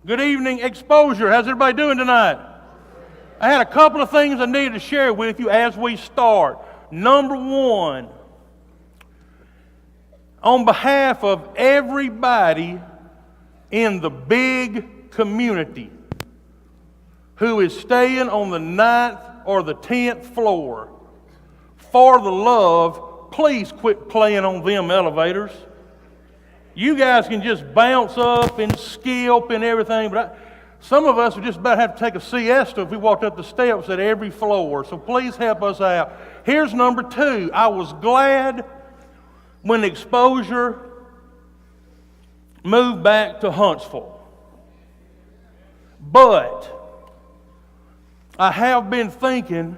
Good evening, Exposure. How's everybody doing tonight? I had a couple of things I needed to share with you as we start. Number one, on behalf of everybody in the big community who is staying on the 9th or the 10th floor, for the love, please quit playing on them elevators. You guys can just bounce up and skip and everything, but some of us would just about have to take a siesta if we walked up the steps at every floor. So please help us out. Here's number two. I was glad when Exposure moved back to Huntsville. But I have been thinking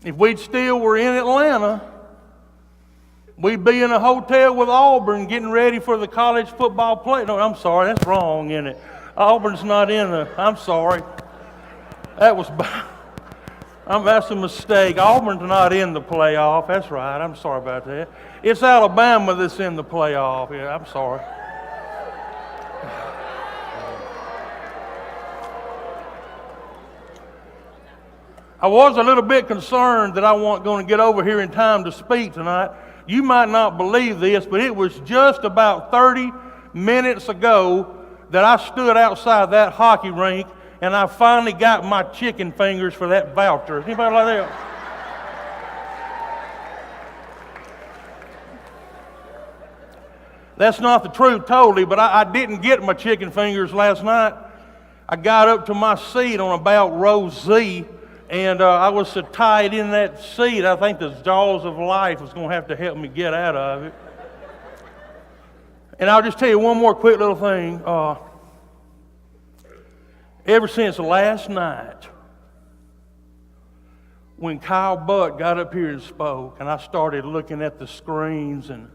if we still were in Atlanta, we'd be in a hotel with Auburn getting ready for the college football play. No, I'm sorry, that's wrong, isn't it? Auburn's not in the, I'm sorry. That's a mistake. Auburn's not in the playoff. That's right, I'm sorry about that. It's Alabama that's in the playoff. Yeah, I'm sorry. I was a little bit concerned that I wasn't going to get over here in time to speak tonight. You might not believe this, but it was just about 30 minutes ago that I stood outside that hockey rink and I finally got my chicken fingers for that voucher. Anybody like that? That's not the truth totally, but I didn't get my chicken fingers last night. I got up to my seat on about row Z, and I was so tied in that seat, I think the jaws of life was going to have to help me get out of it. And I'll just tell you one more quick little thing. Ever since last night, when Kyle Butt got up here and spoke, and I started looking at the screens, and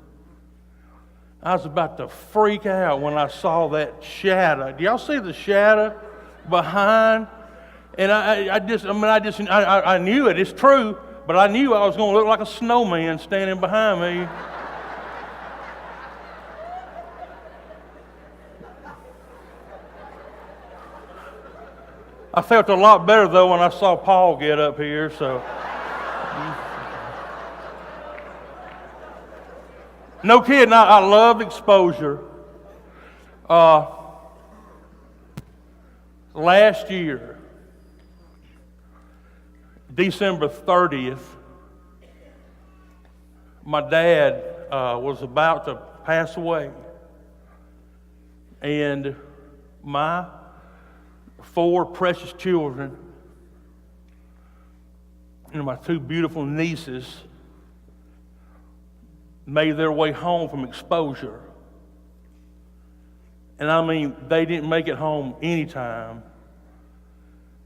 I was about to freak out when I saw that shadow. Do y'all see the shadow behind? And I knew it. It's true, but I knew I was going to look like a snowman standing behind me. I felt a lot better though when I saw Paul get up here. So, no kidding. I love Exposure. Last year, December 30th, my dad was about to pass away. And my 4 precious children and my 2 beautiful nieces made their way home from Exposure. And I mean, they didn't make it home anytime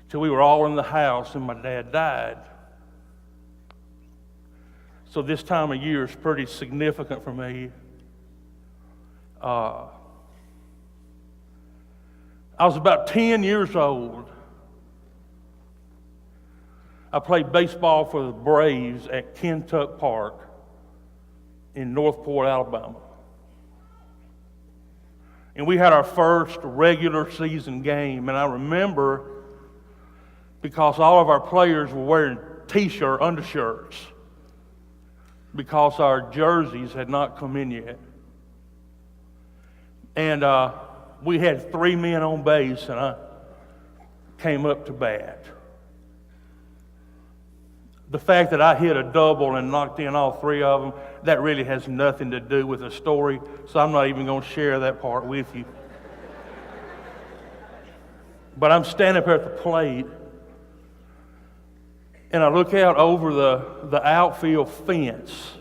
till we were all in the house and my dad died. So this time of year is pretty significant for me. I was about 10 years old. I played baseball for the Braves at Kentuck Park in Northport, Alabama. And we had our first regular season game, and I remember because all of our players were wearing t-shirt undershirts because our jerseys had not come in yet. And we had 3 men on base, and I came up to bat. The fact that I hit a double and knocked in all 3 of them, that really has nothing to do with the story, so I'm not even going to share that part with you. But I'm standing up here at the plate, and I look out over the outfield fence,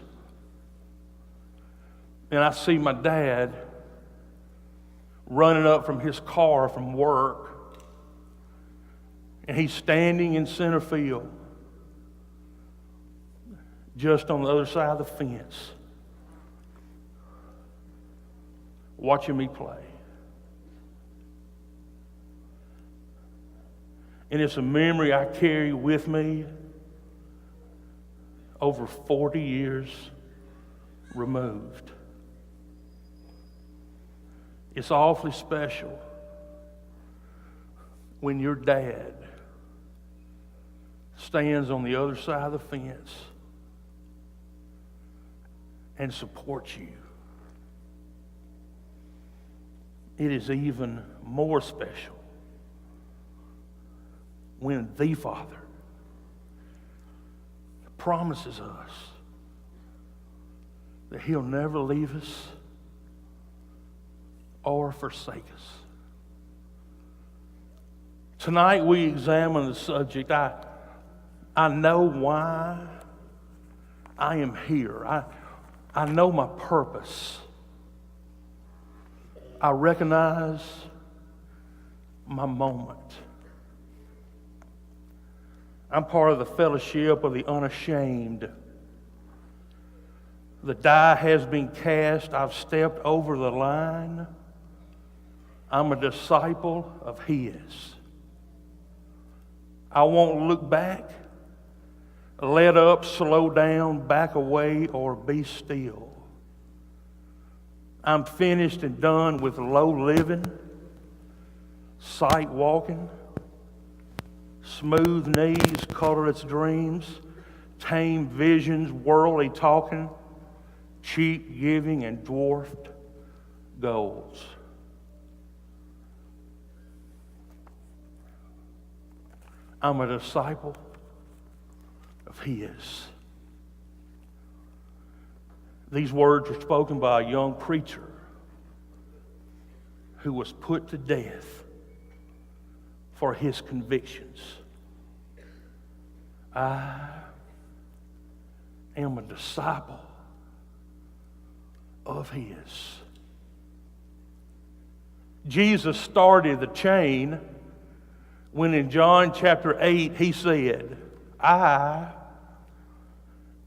and I see my dad running up from his car from work, and he's standing in center field, just on the other side of the fence, watching me play. And it's a memory I carry with me over 40 years removed. It's awfully special when your dad stands on the other side of the fence and supports you. It is even more special when the Father promises us that He'll never leave us or forsake us. Tonight we examine the subject. I know why I am here. I know my purpose. I recognize my moment. I'm part of the fellowship of the unashamed. The die has been cast. I've stepped over the line. I'm a disciple of His. I won't look back, let up, slow down, back away, or be still. I'm finished and done with low living, sight walking, smooth knees, colorless dreams, tame visions, worldly talking, cheap giving, and dwarfed goals. I'm a disciple of His. These words were spoken by a young preacher who was put to death for his convictions. I am a disciple of His. Jesus started the chain when in John chapter 8 He said, I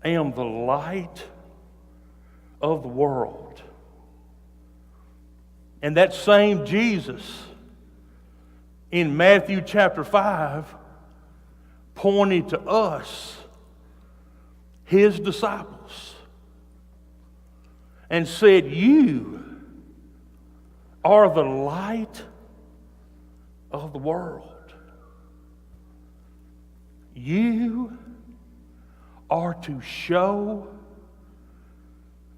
am the light of the world. And that same Jesus in Matthew chapter 5 pointed to us, His disciples, and said, you are the light of the world. You are to show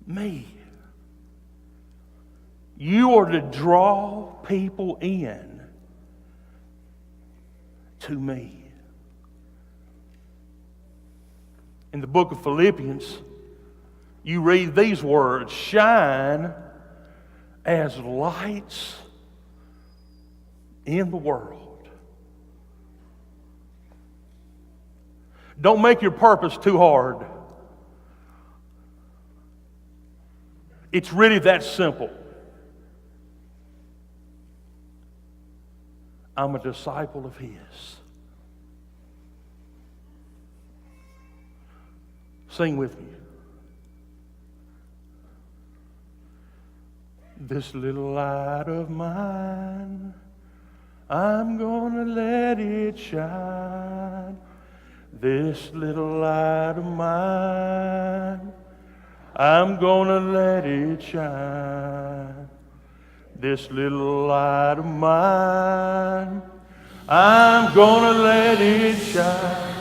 me. You are to draw people in to me. In the book of Philippians, you read these words, shine as lights in the world. Don't make your purpose too hard. It's really that simple. I'm a disciple of His. Sing with me. This little light of mine, I'm gonna let it shine. This little light of mine, I'm gonna let it shine. This little light of mine, I'm gonna let it shine.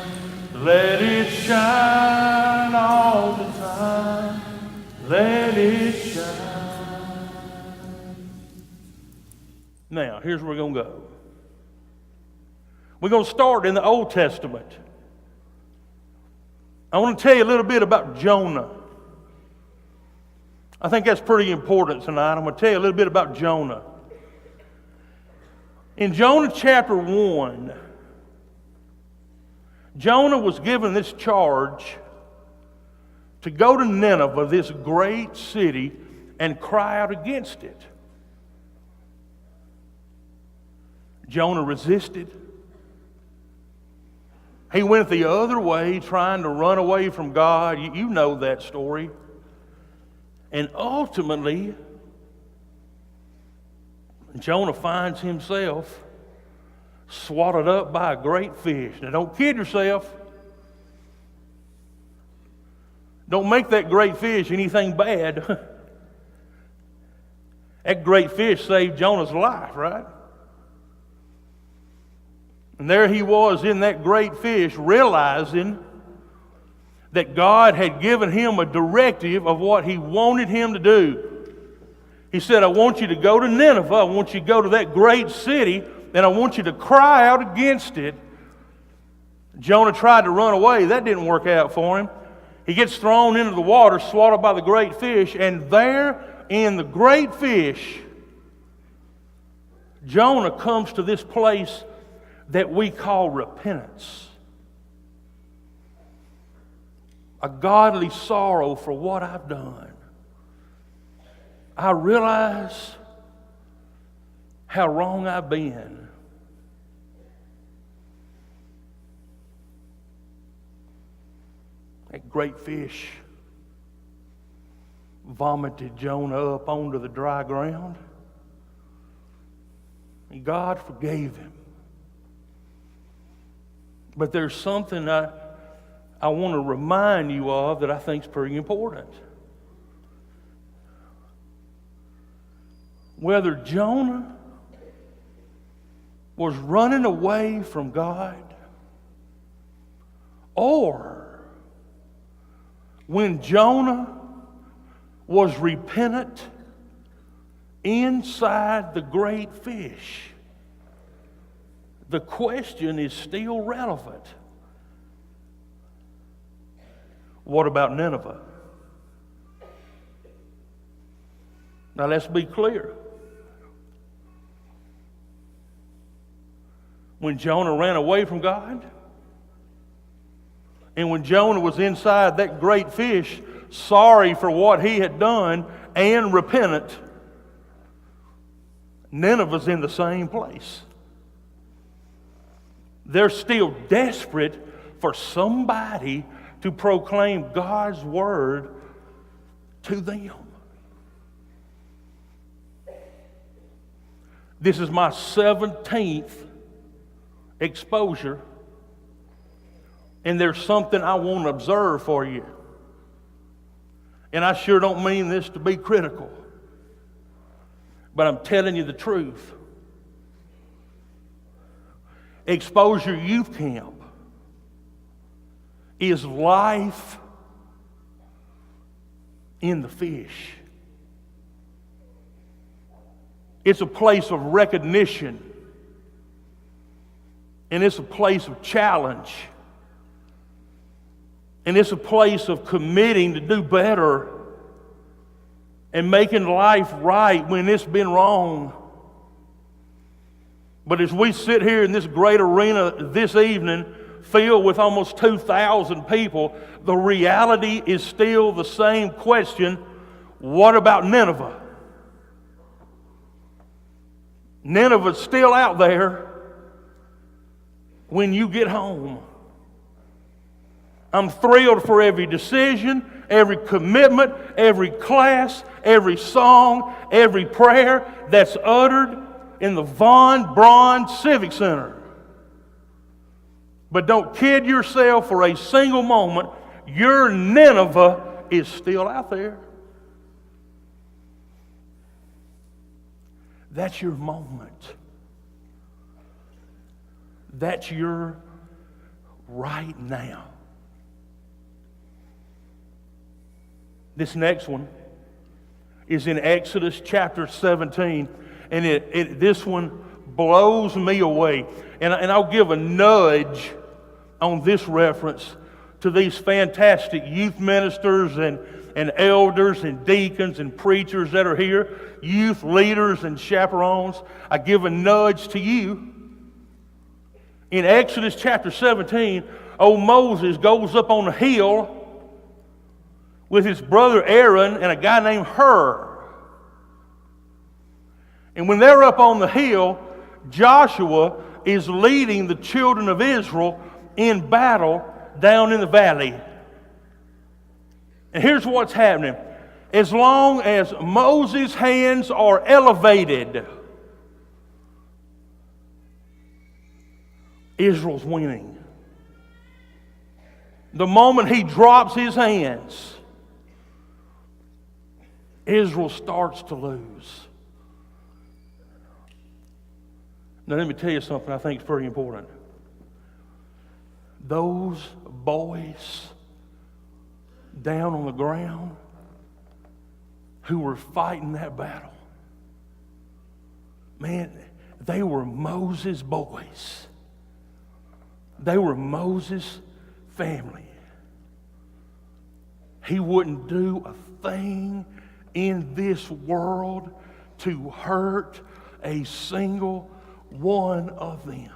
Let it shine all the time. Let it shine. Now, here's where we're going to go. We're going to start in the Old Testament. I want to tell you a little bit about Jonah. I think that's pretty important tonight. I'm going to tell you a little bit about Jonah. In Jonah chapter 1, Jonah was given this charge to go to Nineveh, this great city, and cry out against it. Jonah resisted. He went the other way, trying to run away from God. You know that story. And ultimately, Jonah finds himself swallowed up by a great fish. Now, don't kid yourself. Don't make that great fish anything bad. That great fish saved Jonah's life, right? And there he was in that great fish, realizing that God had given him a directive of what he wanted him to do. He said, I want you to go to Nineveh. I want you to go to that great city, and I want you to cry out against it. Jonah tried to run away. That didn't work out for him. He gets thrown into the water, swallowed by the great fish, and there in the great fish, Jonah comes to this place that we call repentance. A godly sorrow for what I've done. I realize how wrong I've been. That great fish vomited Jonah up onto the dry ground. And God forgave him. But there's something I want to remind you of that I think is pretty important. Whether Jonah was running away from God, or when Jonah was repentant inside the great fish, the question is still relevant. What about Nineveh? Now let's be clear. When Jonah ran away from God, and when Jonah was inside that great fish, sorry for what he had done and repentant, Nineveh's in the same place. They're still desperate for somebody to proclaim God's word to them. This is my 17th exposure, and there's something I want to observe for you. And I sure don't mean this to be critical, but I'm telling you the truth. Exposure Youth Camp is life in the fish. It's a place of recognition, and it's a place of challenge, and it's a place of committing to do better and making life right when it's been wrong. But as we sit here in this great arena this evening, filled with almost 2,000 people, the reality is still the same question: what about Nineveh? Nineveh's still out there when you get home. I'm thrilled for every decision, every commitment, every class, every song, every prayer that's uttered in the Von Braun Civic Center. But don't kid yourself for a single moment. Your Nineveh is still out there. That's your moment. That's your right now. This next one is in Exodus chapter 17, and this one blows me away. And I'll give a nudge on this reference to these fantastic youth ministers and elders and deacons and preachers that are here, youth leaders and chaperones. I give a nudge to you. In Exodus chapter 17, old Moses goes up on a hill with his brother Aaron and a guy named Hur. And when they're up on the hill, Joshua is leading the children of Israel in battle down in the valley. And here's what's happening. As long as Moses' hands are elevated, Israel's winning. The moment he drops his hands, Israel starts to lose. Now let me tell you something I think is pretty important. Those boys down on the ground who were fighting that battle, man, they were Moses' boys. They were Moses' family. He wouldn't do a thing in this world to hurt a single one of them.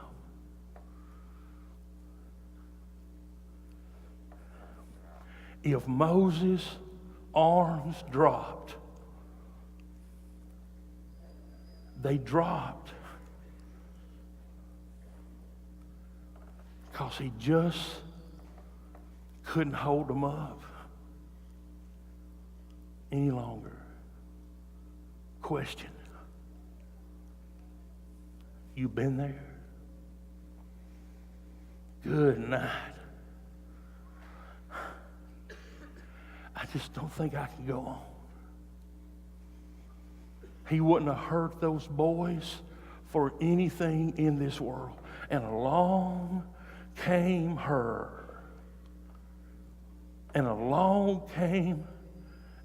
If Moses' arms dropped, they dropped because he just couldn't hold them up any longer. Question. You been there? Good night. I just don't think I can go on. He wouldn't have hurt those boys for anything in this world. And along came her. And along came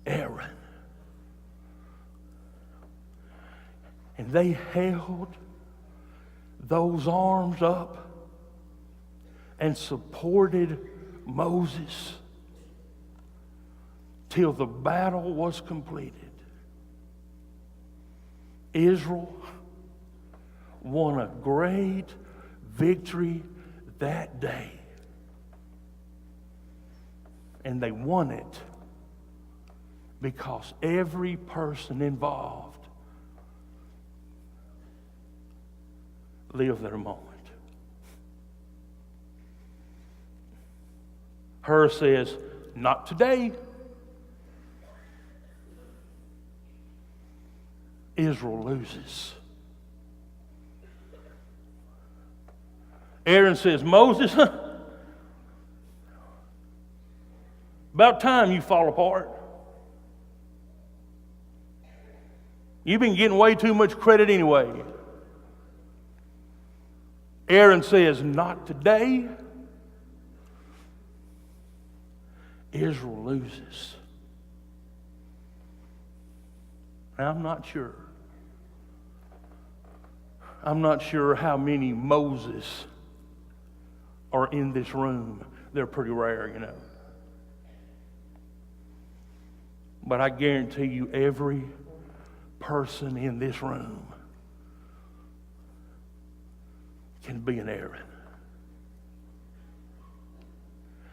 Aaron. And they held those arms up and supported Moses till the battle was completed. Israel won a great victory that day. And they won it because every person involved lived their moment. Her says, not today. Israel loses. Aaron says, Moses, about time you fall apart. You've been getting way too much credit anyway. Aaron says, not today. Israel loses. Now, I'm not sure how many Moses are in this room. They're pretty rare, you know. But I guarantee you every person in this room can be an Aaron.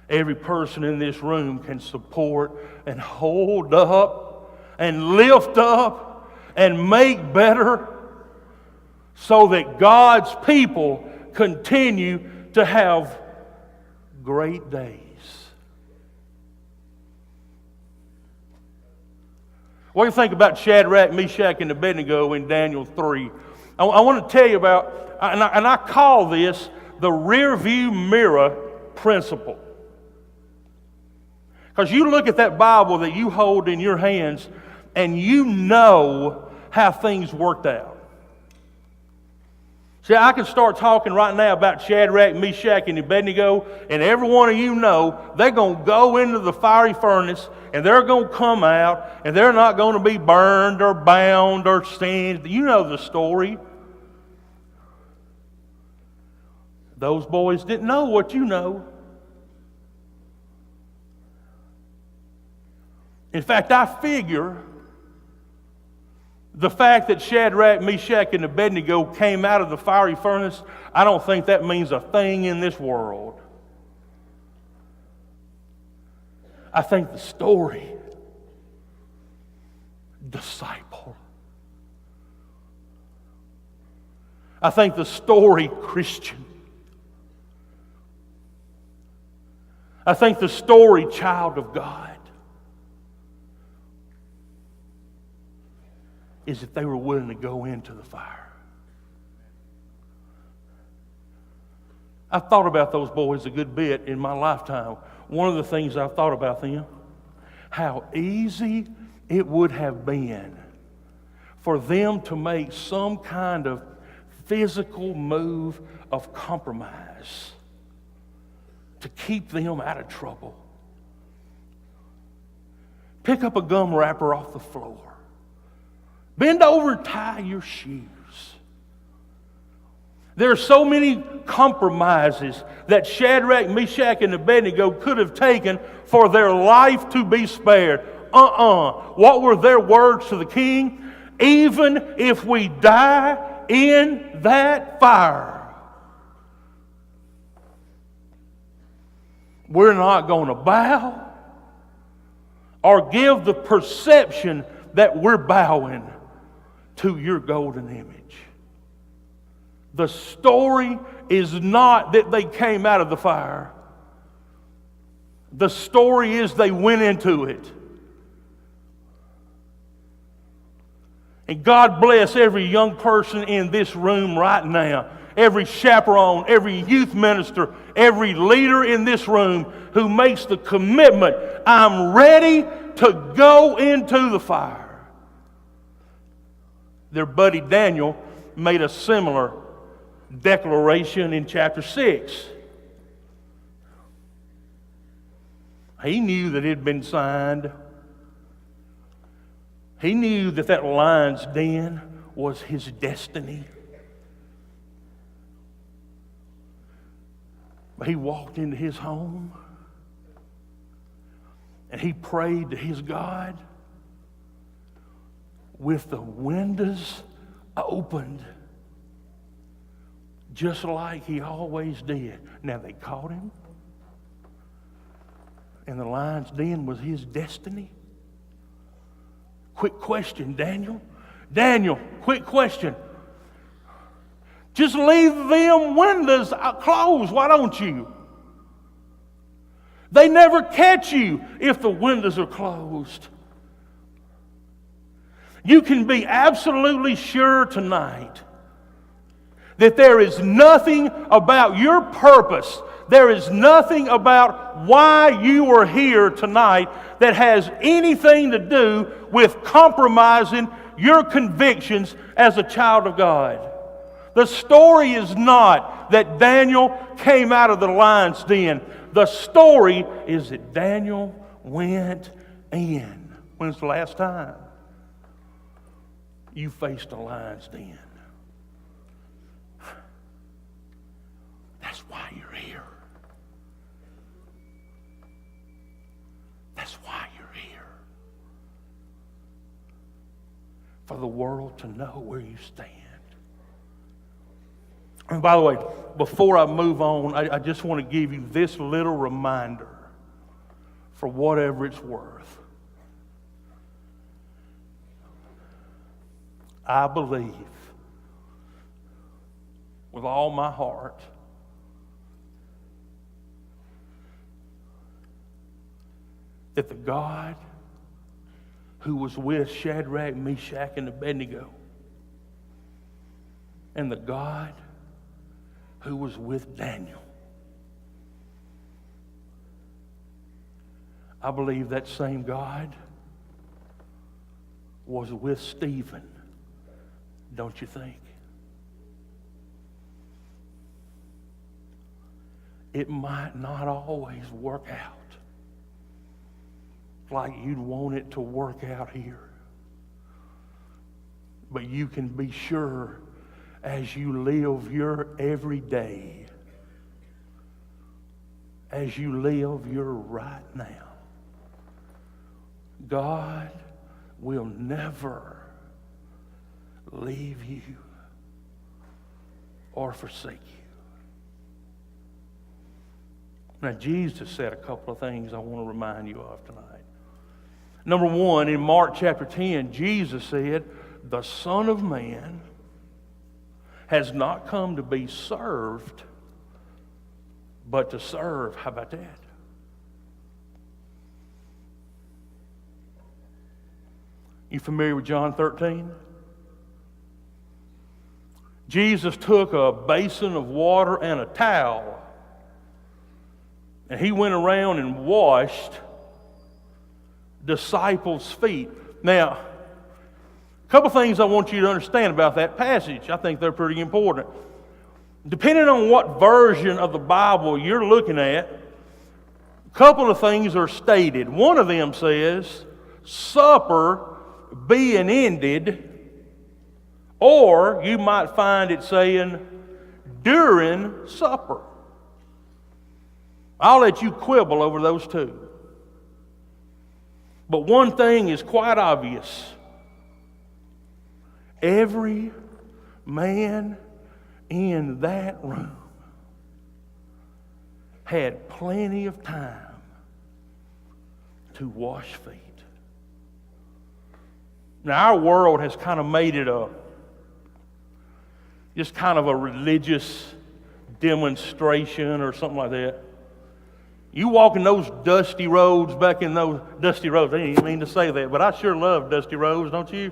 Every person in this room can support and hold up and lift up and make better so that God's people continue to have great days. What do you think about Shadrach, Meshach, and Abednego in Daniel 3? I want to tell you about, and I call this the rear view mirror principle. Because you look at that Bible that you hold in your hands and you know how things worked out. See, I can start talking right now about Shadrach, Meshach, and Abednego, and every one of you know they're going to go into the fiery furnace, and they're going to come out, and they're not going to be burned or bound or singed. You know the story. Those boys didn't know what you know. In fact, I figure the fact that Shadrach, Meshach, and Abednego came out of the fiery furnace, I don't think that means a thing in this world. I think the story, disciple. I think the story, Christian. I think the story, child of God, is that they were willing to go into the fire. I've thought about those boys a good bit in my lifetime. One of the things I've thought about them, how easy it would have been for them to make some kind of physical move of compromise to keep them out of trouble. Pick up a gum wrapper off the floor. Bend over and tie your shoes. There are so many compromises that Shadrach, Meshach, and Abednego could have taken for their life to be spared. What were their words to the king? Even if we die in that fire, we're not going to bow or give the perception that we're bowing to your golden image. The story is not that they came out of the fire. The story is they went into it. And God bless every young person in this room right now, every chaperone, every youth minister, every leader in this room who makes the commitment, I'm ready to go into the fire. Their buddy Daniel made a similar declaration in chapter 6. He knew that it had been signed. He knew that that lion's den was his destiny. But he walked into his home and he prayed to his God with the windows opened, just like he always did. Now they caught him, and the lion's den was his destiny. Quick question, Daniel. Daniel, quick question. Just leave them windows closed, why don't you? They never catch you if the windows are closed. You can be absolutely sure tonight that there is nothing about your purpose, there is nothing about why you are here tonight that has anything to do with compromising your convictions as a child of God. The story is not that Daniel came out of the lion's den. The story is that Daniel went in. When's the last time you faced a lion's den? That's why you're here. That's why you're here. For the world to know where you stand. And by the way, before I move on, I just want to give you this little reminder for whatever it's worth. I believe with all my heart that the God who was with Shadrach, Meshach, and Abednego, and the God who was with Daniel, I believe that same God was with Stephen, don't you think? It might not always work out like you'd want it to work out here. But you can be sure as you live your everyday, as you live your right now, God will never leave you or forsake you. Now, Jesus said a couple of things I want to remind you of tonight. Number one, in Mark chapter 10, Jesus said, the Son of Man has not come to be served, but to serve. How about that? You familiar with John 13? Jesus took a basin of water and a towel, and he went around and washed disciples' feet. Now, A couple things I want you to understand about that passage. I think they're pretty important. Depending on what version of the Bible you're looking at, a couple of things are stated. One of them says, supper being ended, or you might find it saying, during supper. I'll let you quibble over those two. But one thing is quite obvious. Every man in that room had plenty of time to wash feet. Now, our world has kind of made it just kind of a religious demonstration or something like that. You walk in those dusty roads, back in those dusty roads, I didn't mean to say that, but I sure love dusty roads, don't you?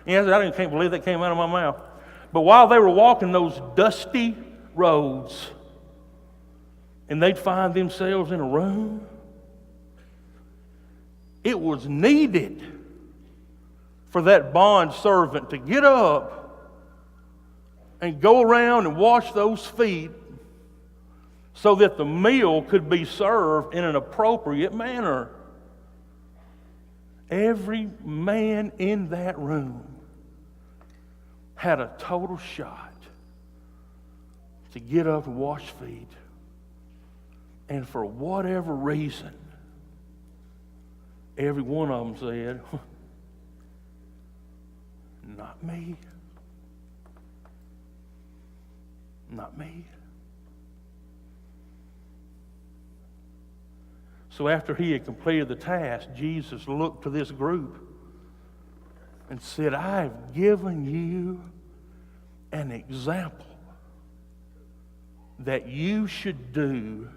Yes, I can't believe that came out of my mouth. But while they were walking those dusty roads, and they'd find themselves in a room, it was needed for that bond servant to get up and go around and wash those feet so that the meal could be served in an appropriate manner. Every man in that room had a total shot to get up and wash feet. And for whatever reason, every one of them said, not me. Not me. So after he had completed the task, Jesus looked to this group and said, I've given you an example that you should do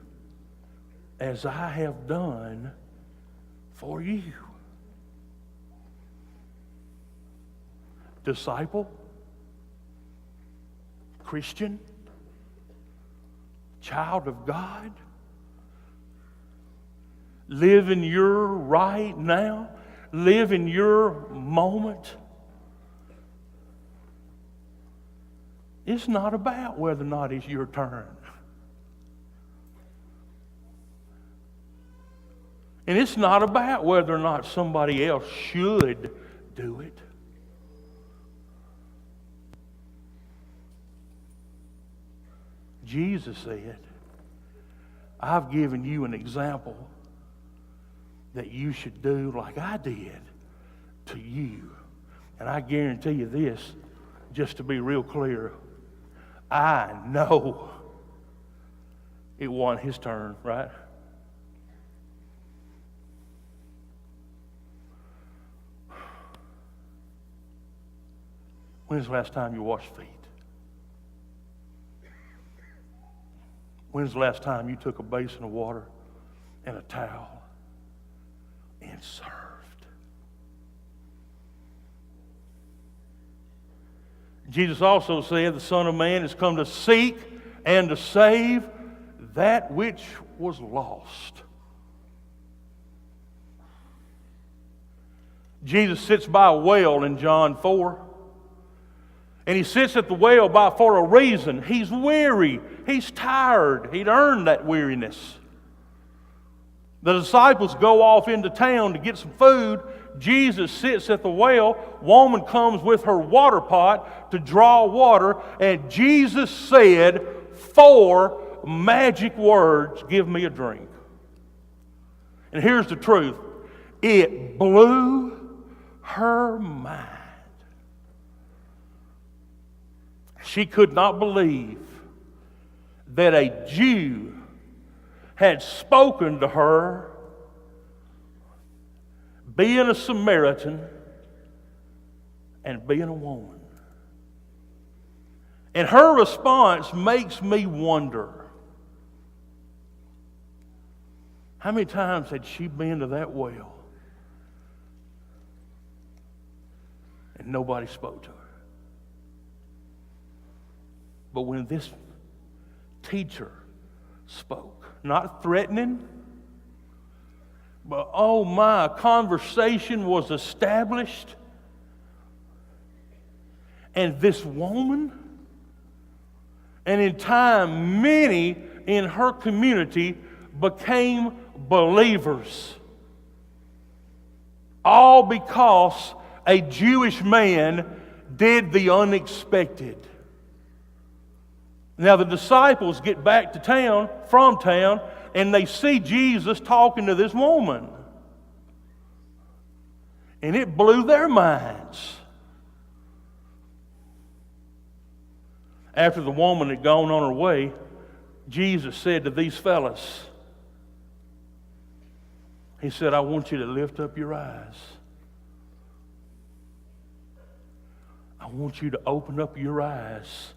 as I have done for you. Disciple, Christian, child of God, live in your right now, live in your moment. It's not about whether or not it's your turn. And it's not about whether or not somebody else should do it. Jesus said, I've given you an example that you should do like I did to you. And I guarantee you this, just to be real clear, I know it wasn't his turn, right? When's the last time you washed feet? When's the last time you took a basin of water and a towel and served? Jesus also said the Son of Man has come to seek and to save that which was lost. Jesus sits by a well in John 4. And he sits at the well for a reason. He's weary. He's tired. He'd earned that weariness. The disciples go off into town to get some food. Jesus sits at the well. Woman comes with her water pot to draw water. And Jesus said 4 magic words, give me a drink. And here's the truth. It blew her mind. She could not believe that a Jew had spoken to her, being a Samaritan and being a woman. And her response makes me wonder, how many times had she been to that well and nobody spoke to her? But when this teacher spoke, not threatening, but oh my, conversation was established. And this woman, and in time, many in her community became believers. All because a Jewish man did the unexpected. Now the disciples get back to town, from town, and they see Jesus talking to this woman. And it blew their minds. After the woman had gone on her way, Jesus said to these fellas, He said, I want you to lift up your eyes. I want you to open up your eyes,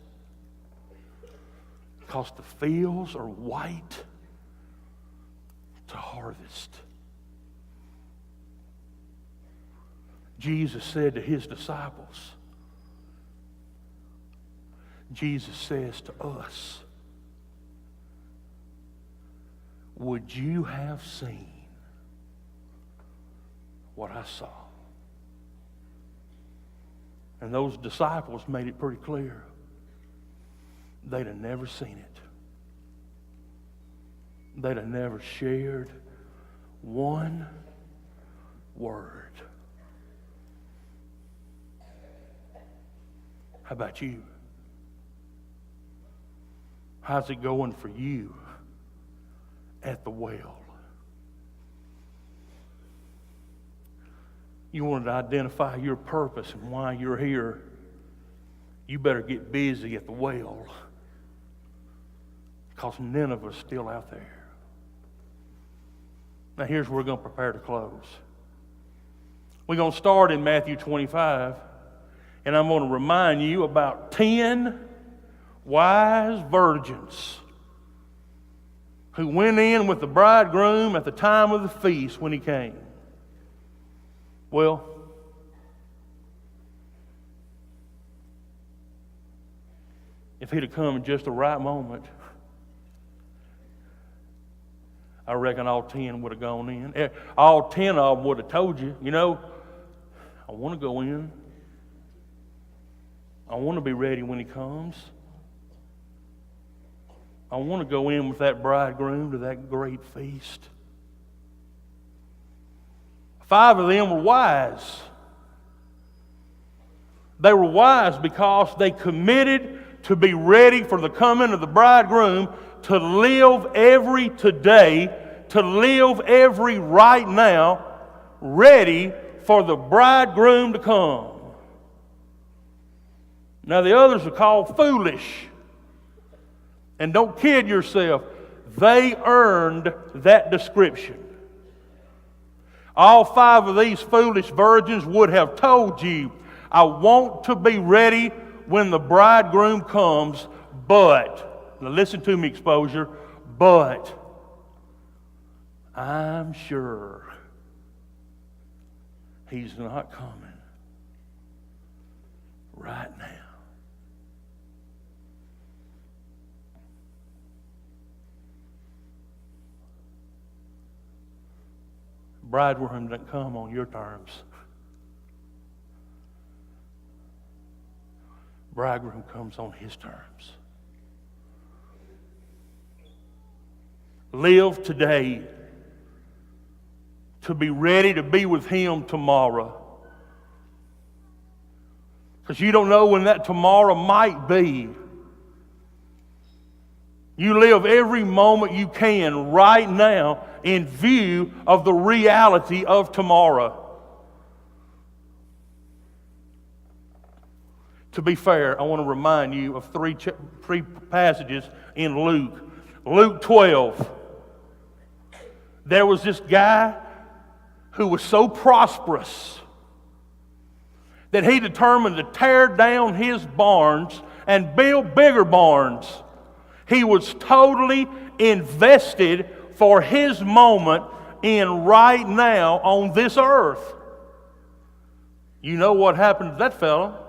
because the fields are white to harvest. Jesus said to His disciples, Jesus says to us, would you have seen what I saw? And those disciples made it pretty clear. They'd have never seen it. They'd have never shared one word. How about you? How's it going for you at the well? You wanted to identify your purpose and why you're here. You better get busy at the well, because none of us still out there. Now here's where we're going to prepare to close. We're going to start in Matthew 25, and I'm going to remind you about 10 wise virgins who went in with the bridegroom at the time of the feast when he came. Well, if he'd have come in just the right moment, I reckon all 10 would have gone in. All 10 of them would have told you, you know, I want to go in. I want to be ready when he comes. I want to go in with that bridegroom to that great feast. 5 of them were wise. They were wise because they committed to be ready for the coming of the bridegroom, to live every today, to live every right now, ready for the bridegroom to come. Now the others are called foolish. And don't kid yourself, they earned that description. All 5 of these foolish virgins would have told you, I want to be ready when the bridegroom comes, but, now listen to me, exposure, but I'm sure he's not coming right now. Bridegroom doesn't come on your terms. Bridegroom comes on his terms. Live today to be ready to be with him tomorrow. Because you don't know when that tomorrow might be. You live every moment you can right now in view of the reality of tomorrow. To be fair, I want to remind you of three passages in Luke. Luke 12. There was this guy who was so prosperous that he determined to tear down his barns and build bigger barns. He was totally invested for his moment in right now on this earth. You know what happened to that fellow?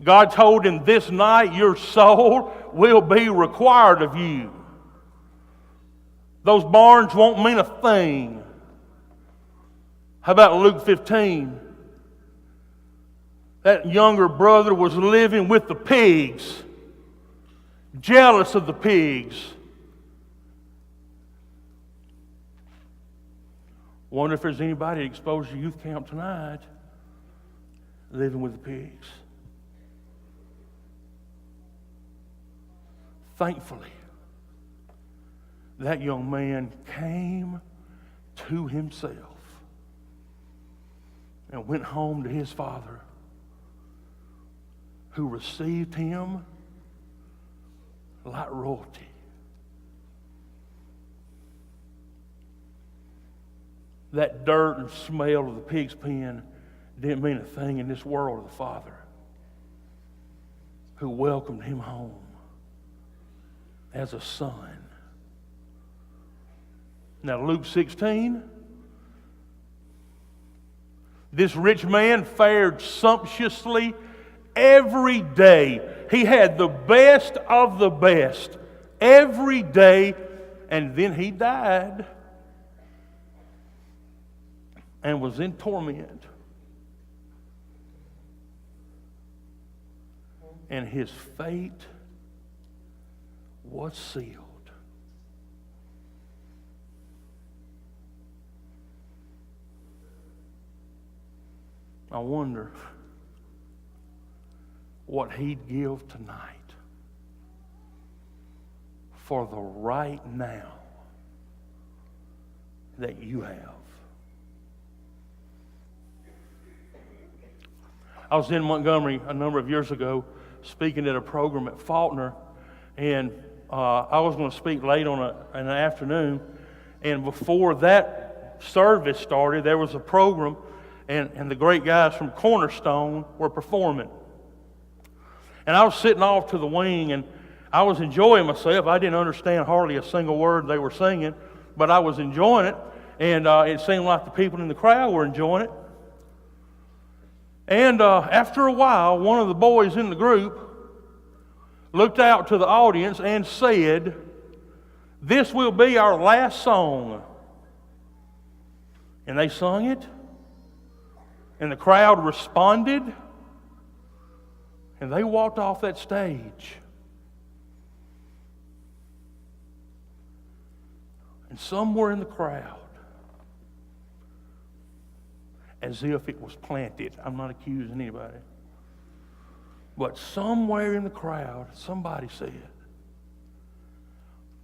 God told him, this night your soul will be required of you. Those barns won't mean a thing. How about Luke 15? That younger brother was living with the pigs, jealous of the pigs. Wonder if there's anybody at Exposure Youth Camp tonight living with the pigs. Thankfully, that young man came to himself and went home to his father, who received him like royalty. That dirt and smell of the pig's pen didn't mean a thing in this world of the Father, who welcomed him home as a son. Now, Luke 16, this rich man fared sumptuously every day. He had the best of the best every day, and then he died and was in torment. And his fate was sealed. I wonder what he'd give tonight for the right now that you have. I was in Montgomery a number of years ago speaking at a program at Faulkner, and I was going to speak late on an afternoon, and before that service started, there was a program, and the great guys from Cornerstone were performing. And I was sitting off to the wing, and I was enjoying myself. I didn't understand hardly a single word they were singing, but I was enjoying it, and it seemed like the people in the crowd were enjoying it. And after a while, one of the boys in the group looked out to the audience and said, "This will be our last song." And they sung it, and the crowd responded, and they walked off that stage. And somewhere in the crowd, as if it was planted, I'm not accusing anybody, but somewhere in the crowd, somebody said,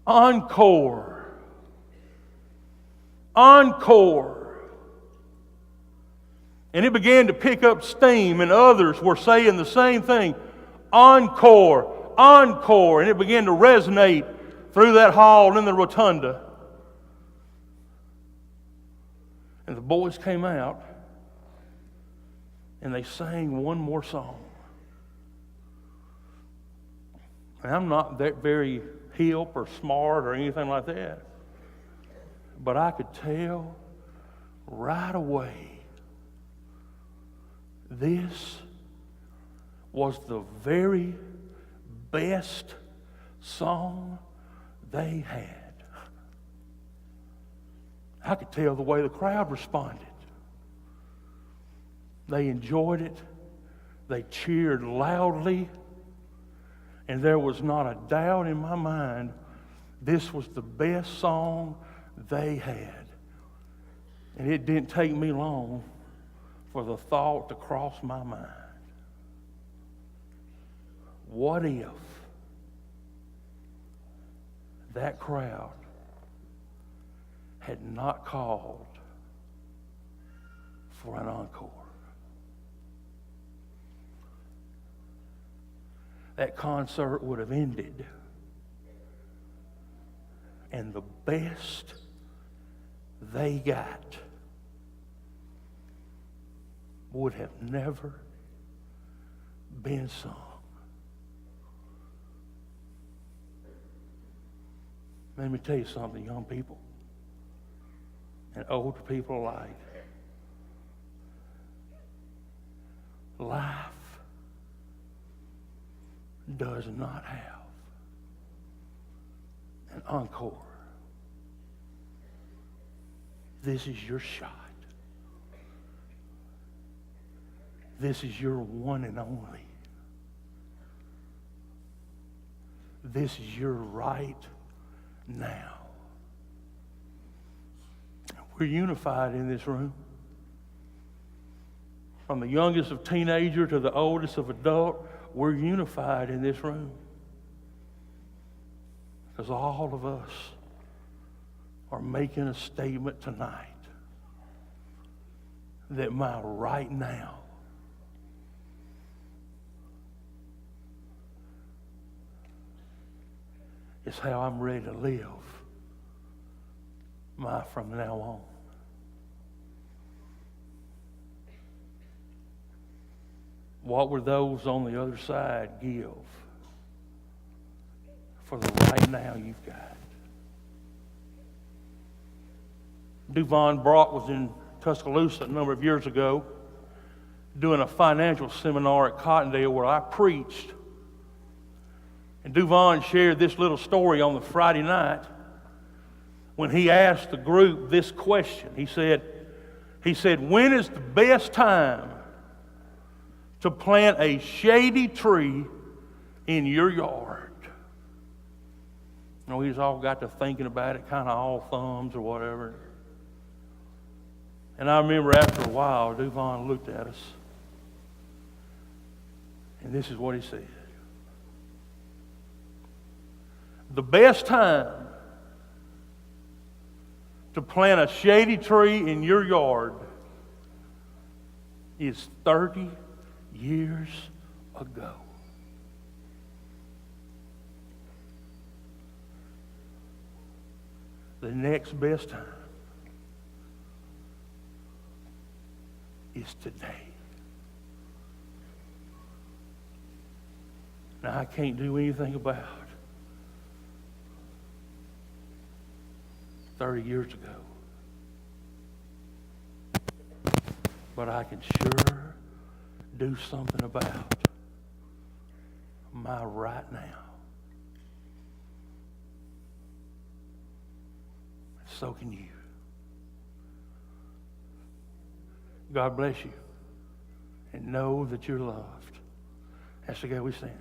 "Encore! Encore!" And it began to pick up steam, and others were saying the same thing, "Encore! Encore!" And it began to resonate through that hall in the rotunda. And the boys came out, and they sang one more song. And I'm not that very hip or smart or anything like that, but I could tell right away this was the very best song they had. I could tell the way the crowd responded. They enjoyed it. They cheered loudly. And there was not a doubt in my mind this was the best song they had. And it didn't take me long for the thought to cross my mind. What if that crowd had not called for an encore? That concert would have ended, and the best they got would have never been sung. Let me tell you something, young people and older people alike. Life does not have an encore. This is your shot. This is your one and only. This is your right now. We're unified in this room. From the youngest of teenager to the oldest of adult, we're unified in this room. Because all of us are making a statement tonight that my right now is how I'm ready to live my from now on. What would those on the other side give for the right now you've got? Duvon Brock was in Tuscaloosa a number of years ago doing a financial seminar at Cottondale where I preached. And Duvon shared this little story on the Friday night when he asked the group this question. He said, when is the best time to plant a shady tree in your yard? You know, he's all got to thinking about it, kind of all thumbs or whatever. And I remember after a while, Duvon looked at us, and this is what he said. The best time to plant a shady tree in your yard is 30 years ago. The next best time is today. Now, I can't do anything about 30 years ago, but I can sure do something about my right now. So can you. God bless you, and know that you're loved. That's the way we stand.